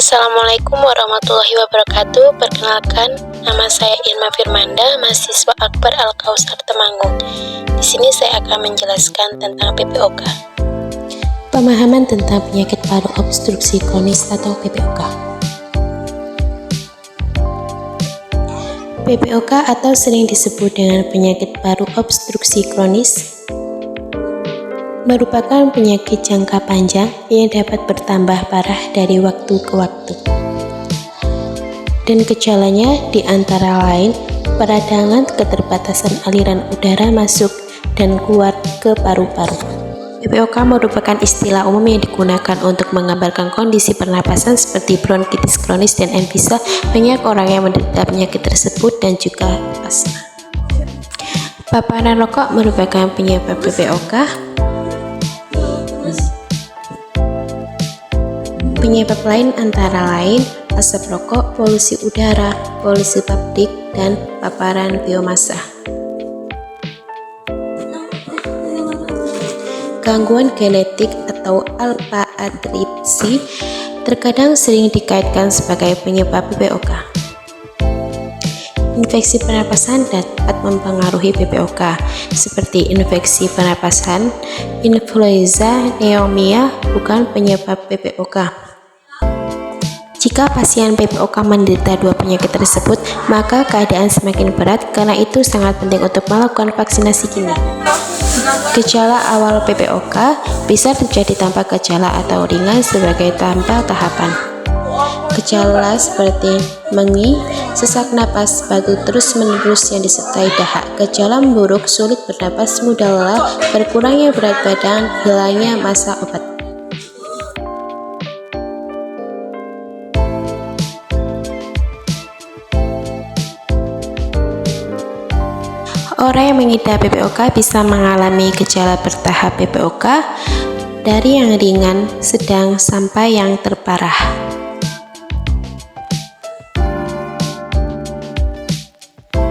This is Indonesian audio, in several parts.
Assalamualaikum warahmatullahi wabarakatuh. Perkenalkan, nama saya Irma Firmanda, mahasiswa Akbar Al-Kausar Temanggung. Di sini saya akan menjelaskan tentang PPOK. Pemahaman tentang penyakit paru obstruksi kronis atau PPOK. PPOK atau sering disebut dengan penyakit paru obstruksi kronis merupakan penyakit jangka panjang yang dapat bertambah parah dari waktu ke waktu. Dan gejalanya di antara lain peradangan keterbatasan aliran udara masuk dan keluar ke paru-paru. PPOK merupakan istilah umum yang digunakan untuk menggambarkan kondisi pernapasan seperti bronkitis kronis dan emfisa. Banyak orang yang menderita penyakit tersebut dan juga asma. Paparan rokok merupakan penyebab PPOK. Penyebab lain antara lain asap rokok, polusi udara, polusi pabrik, dan paparan biomasa. Gangguan genetik atau alpha adripsi terkadang sering dikaitkan sebagai penyebab PPOK. Infeksi pernapasan dapat mempengaruhi PPOK, seperti infeksi pernapasan, influenza, pneumonia bukan penyebab PPOK. Jika pasien PPOK menderita dua penyakit tersebut, maka keadaan semakin berat, karena itu sangat penting untuk melakukan vaksinasi kini. Gejala awal PPOK bisa terjadi tanpa gejala atau ringan sebagai tanpa tahapan. Gejala seperti mengi, sesak napas, batuk terus-menerus yang disertai dahak, gejala memburuk, sulit bernapas, mudah lelah, berkurangnya berat badan, hilangnya masa obat. Orang yang mengidap PPOK bisa mengalami gejala bertahap PPOK dari yang ringan, sedang, sampai yang terparah.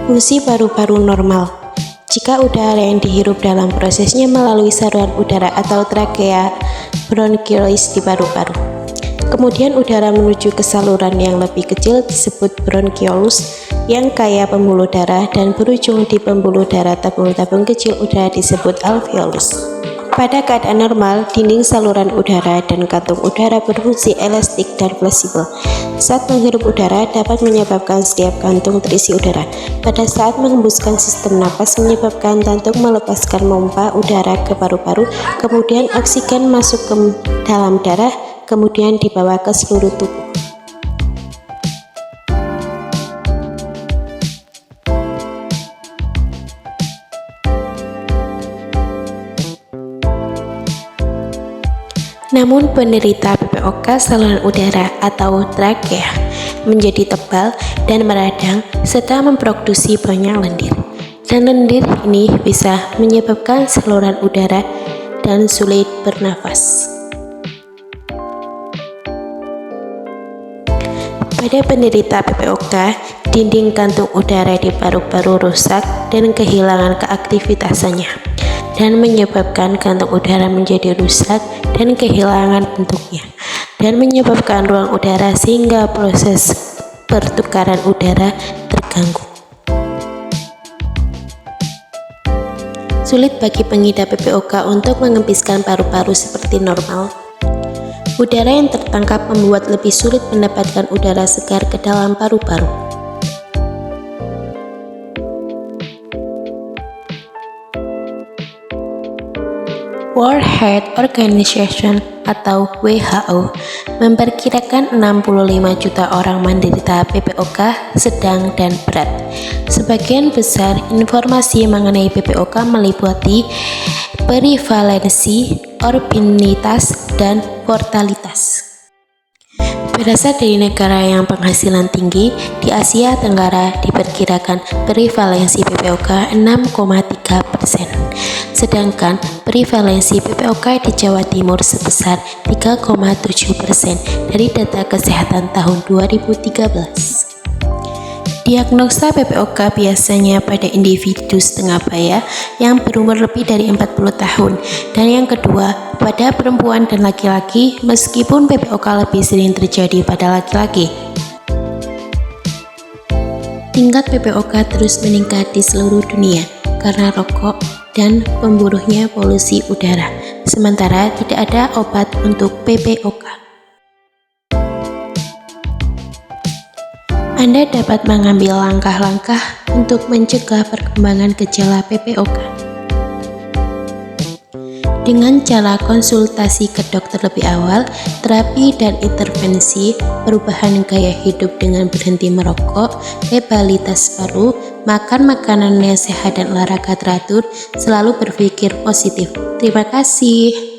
Fungsi paru-paru normal. Jika udara yang dihirup dalam prosesnya melalui saluran udara atau trakea bronchiolis di paru-paru. Kemudian udara menuju ke saluran yang lebih kecil disebut bronchiolus yang kaya pembuluh darah dan berujung di pembuluh darah tabung-tabung kecil udara disebut alveolus. Pada keadaan normal, dinding saluran udara dan kantung udara berfungsi elastik dan fleksibel. Saat menghirup udara dapat menyebabkan setiap kantung terisi udara. Pada saat menghembuskan sistem napas menyebabkan jantung melepaskan pompa udara ke paru-paru, kemudian oksigen masuk ke dalam darah, kemudian dibawa ke seluruh tubuh. Namun penderita PPOK saluran udara atau trakea menjadi tebal dan meradang serta memproduksi banyak lendir. Dan lendir ini bisa menyebabkan saluran udara dan sulit bernafas. Pada penderita PPOK, dinding kantung udara di paru-paru rusak dan kehilangan keaktivitasannya, dan menyebabkan kantung udara menjadi rusak dan kehilangan bentuknya, dan menyebabkan ruang udara sehingga proses pertukaran udara terganggu. Sulit bagi pengidap PPOK untuk mengempiskan paru-paru seperti normal. Udara yang tertangkap membuat lebih sulit mendapatkan udara segar ke dalam paru-paru. World Health Organization atau WHO memperkirakan 65 juta orang menderita PPOK sedang dan berat. Sebagian besar informasi mengenai PPOK meliputi prevalensi, morbiditas, dan mortalitas. Berasal dari negara yang penghasilan tinggi, di Asia Tenggara diperkirakan prevalensi PPOK 6,3%, sedangkan prevalensi PPOK di Jawa Timur sebesar 3,7% dari data kesehatan tahun 2013. Diagnosa PPOK biasanya pada individu setengah baya yang berumur lebih dari 40 tahun, dan yang kedua pada perempuan dan laki-laki, meskipun PPOK lebih sering terjadi pada laki-laki. Tingkat PPOK terus meningkat di seluruh dunia karena rokok dan pemburuhnya polusi udara, sementara tidak ada obat untuk PPOK. Anda dapat mengambil langkah-langkah untuk mencegah perkembangan gejala PPOK dengan cara konsultasi ke dokter lebih awal, terapi dan intervensi, perubahan gaya hidup dengan berhenti merokok, legalitas paru, makan makanan yang sehat dan olahraga teratur, selalu berpikir positif. Terima kasih.